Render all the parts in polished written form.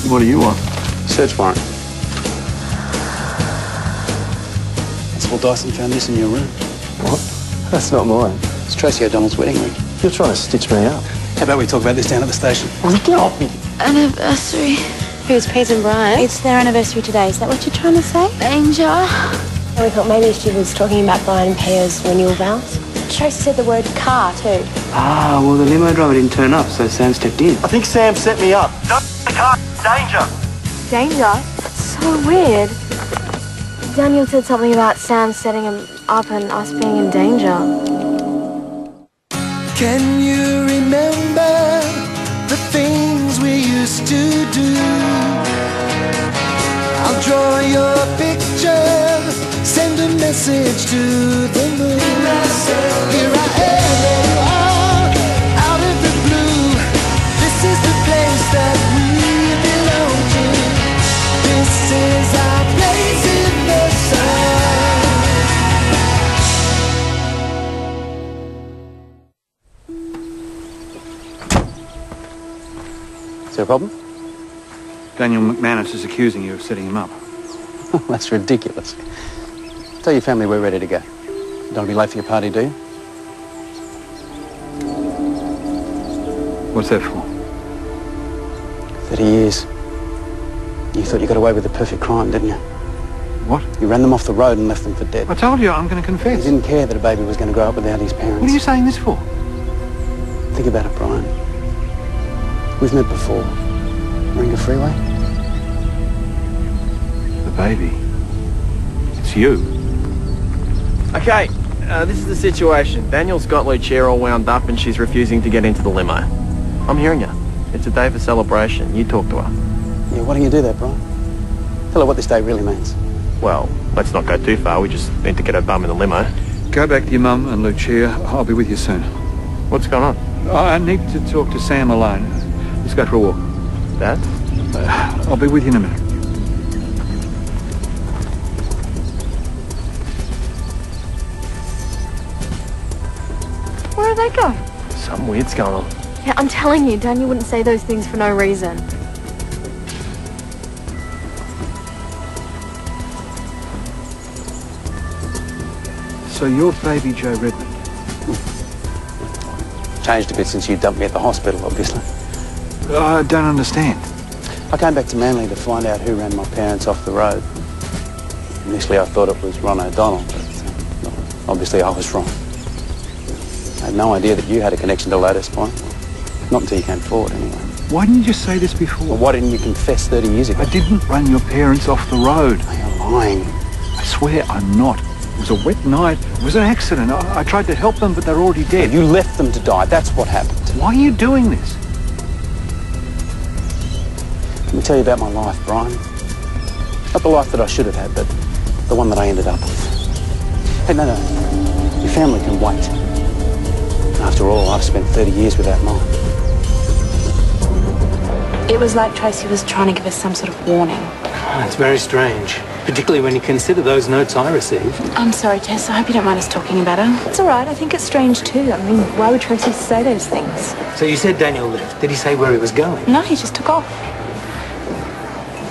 What do you want? Search warrant. Constable Dyson found this in your room. What? That's not mine. It's Tracy O'Donnell's wedding ring. You're trying to stitch me up. How about we talk about this down at the station? Get off me! Anniversary. Who's Pete and Brian? It's their anniversary today. Is that what you're trying to say? Danger. And we thought maybe she was talking about Brian and Pia's renewal vows. Tracy said the word car too. Ah, well, the limo driver didn't turn up, so Sam stepped in. I think Sam set me up. Stop the car! Danger! Danger? That's so weird. Daniel said something about Sam setting him up and us being in danger. Can you remember the things we used to do? I'll draw your picture, send a message to the moon. Here I am, out of the blue. This is the place that we belong to. This is our place in the sun. Is there a problem? Daniel McManus is accusing you of setting him up. That's ridiculous. Tell your family we're ready to go. You don't want to be late for your party, do you? What's that for? 30 years. You thought you got away with the perfect crime, didn't you? What? You ran them off the road and left them for dead. I told you I'm going to confess. You didn't care that a baby was going to grow up without his parents. What are you saying this for? Think about it, Brian. We've met before. Moringa Freeway? The baby. It's you. Okay, this is the situation. Daniel's got Lucia all wound up and she's refusing to get into the limo. I'm hearing you. It's a day for celebration. You talk to her. Yeah, why don't you do that, Brian? Tell her what this day really means. Well, let's not go too far. We just need to get her bum in the limo. Go back to your mum and Lucia. I'll be with you soon. What's going on? I need to talk to Sam alone. Let's go for a walk. Dad? I'll be with you in a minute. Where are they going? Something weird's going on. Yeah, I'm telling you, Daniel wouldn't say those things for no reason. So you're baby Joe Redmond? Changed a bit since you dumped me at the hospital, obviously. I don't understand. I came back to Manly to find out who ran my parents off the road. Initially I thought it was Ron O'Donnell, but obviously I was wrong. I had no idea that you had a connection to Lotus Point. Not until you came forward, anyway. Why didn't you just say this before? Well, why didn't you confess 30 years ago? I didn't run your parents off the road. You're lying. I swear I'm not. It was a wet night. It was an accident. I tried to help them, but they're already dead. You left them to die. That's what happened. Why are you doing this? Let me tell you about my life, Brian. Not the life that I should have had, but the one that I ended up with. Hey, no. Your family can wait. After all, I've spent 30 years without mine. It was like Tracy was trying to give us some sort of warning. Oh, it's very strange, particularly when you consider those notes I received. I'm sorry, Tess. I hope you don't mind us talking about her. It's all right. I think it's strange too. I mean, why would Tracy say those things? So you said Daniel left. Did he say where he was going? No, he just took off.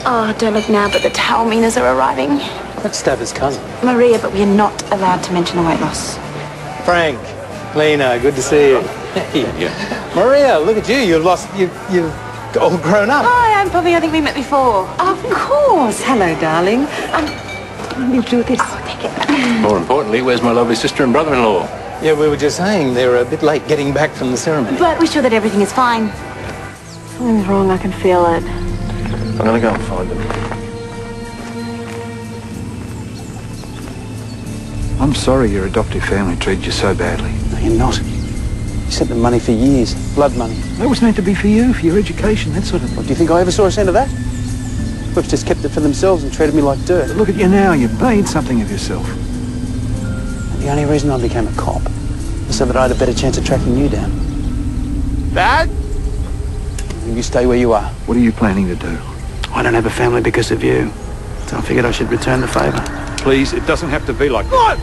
Oh, don't look now, but the Taorminas are arriving. That's Staver's cousin. Maria, but we are not allowed to mention the weight loss. Frank, Lena, good to see you. Hey, Maria, look at you. You've all grown up. Hi, I'm Poppy. I think we met before. Of course. Hello, darling. You do this. Oh, take it. More importantly, where's my lovely sister and brother-in-law? Yeah, we were just saying they were a bit late getting back from the ceremony. But we're sure that everything is fine. Something's wrong. I can feel it. I'm going to go and find them. I'm sorry your adoptive family treated you so badly. No, you're not. You sent them money for years. Blood money. That was meant to be for you, for your education, that sort of thing. What, do you think I ever saw a cent of that? Folks just kept it for themselves and treated me like dirt. Look at you now. You've made something of yourself. And the only reason I became a cop was so that I had a better chance of tracking you down. Dad? You stay where you are. What are you planning to do? I don't have a family because of you. So I figured I should return the favour. Please, it doesn't have to be like that.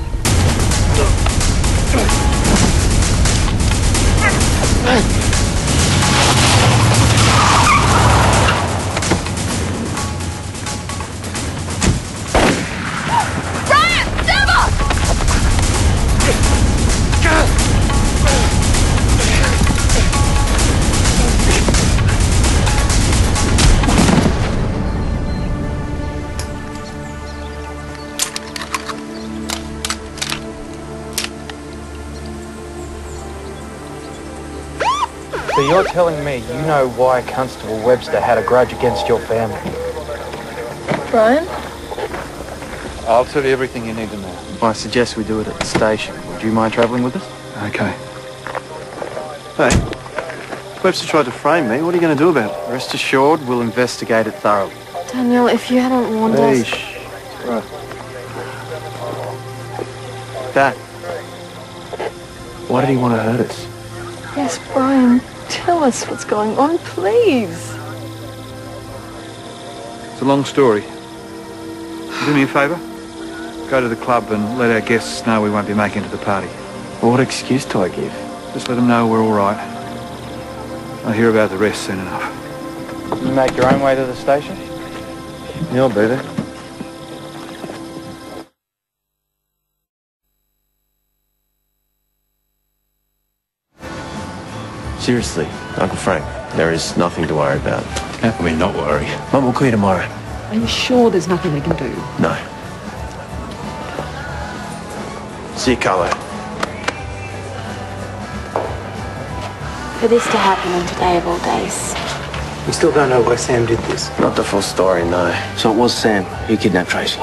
you're telling me you know why Constable Webster had a grudge against your family? Brian? I'll tell you everything you need to know. I suggest we do it at the station. Would you mind travelling with us? Okay. Hey, Webster tried to frame me. What are you going to do about it? Rest assured, we'll investigate it thoroughly. Daniel, if you hadn't warned us... Shh. Right. Dad, why did he want to hurt us? Yes, Brian, tell us what's going on, please. It's a long story. Do me a favour? Go to the club and let our guests know we won't be making it to the party. Well, what excuse do I give? Just let them know we're all right. I'll hear about the rest soon enough. You make your own way to the station? Yeah, I'll be there. Seriously, Uncle Frank, there is nothing to worry about. How can we not worry? Mum will call you tomorrow. Are you sure there's nothing we can do? No. See you, Carlo. For this to happen on today of all days. We still don't know why Sam did this. Not the full story, no. So it was Sam who kidnapped Tracy.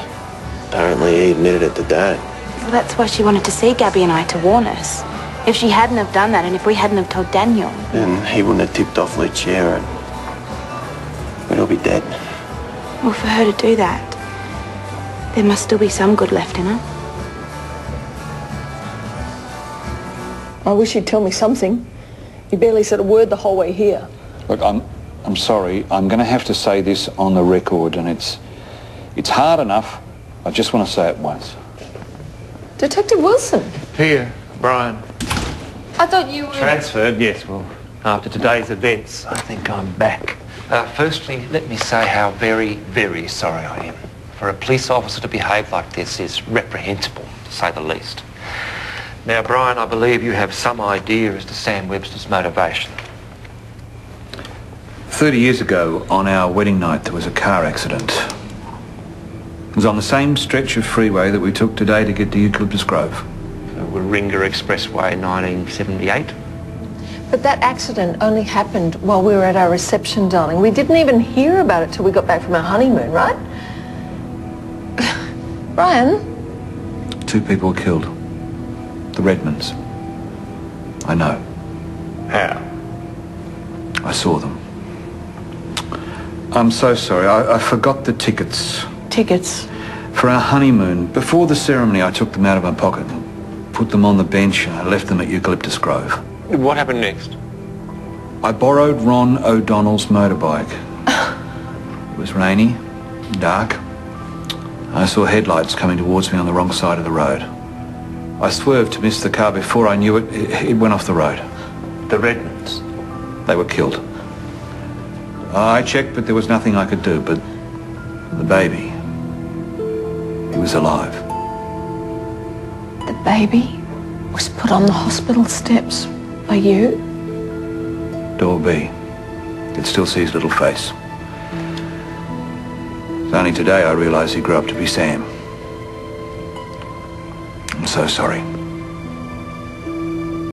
Apparently he admitted it to Dad. Well, that's why she wanted to see Gabby and I to warn us. If she hadn't have done that, and if we hadn't have told Daniel... Then he wouldn't have tipped off Lucia and we'd all be dead. Well, for her to do that, there must still be some good left in her. I wish you'd tell me something. You barely said a word the whole way here. Look, I'm sorry. I'm going to have to say this on the record, and it's hard enough. I just want to say it once. Detective Wilson. Here, Brian. I thought you were... Transferred, yes. Well, after today's events, I think I'm back. Firstly, let me say how very, very sorry I am. For a police officer to behave like this is reprehensible, to say the least. Now, Brian, I believe you have some idea as to Sam Webster's motivation. 30 years ago, on our wedding night, there was a car accident. It was on the same stretch of freeway that we took today to get to Eucalyptus Grove. Warringah Expressway, 1978. But that accident only happened while we were at our reception, darling. We didn't even hear about it till we got back from our honeymoon, right? Brian? 2 people were killed. The Redmonds. I know. How? I saw them. I'm so sorry. I forgot the tickets. Tickets? For our honeymoon. Before the ceremony, I took them out of my pocket and put them on the bench, and I left them at Eucalyptus Grove. What happened next? I borrowed Ron O'Donnell's motorbike. It was rainy, dark. I saw headlights coming towards me on the wrong side of the road. I swerved to miss the car. Before I knew it, it went off the road. The Redmonds. They were killed. I checked, but there was nothing I could do. But the baby, he was alive. The baby was put on the hospital steps by you? Door B. Could still see his little face. It's only today I realised he grew up to be Sam. I'm so sorry.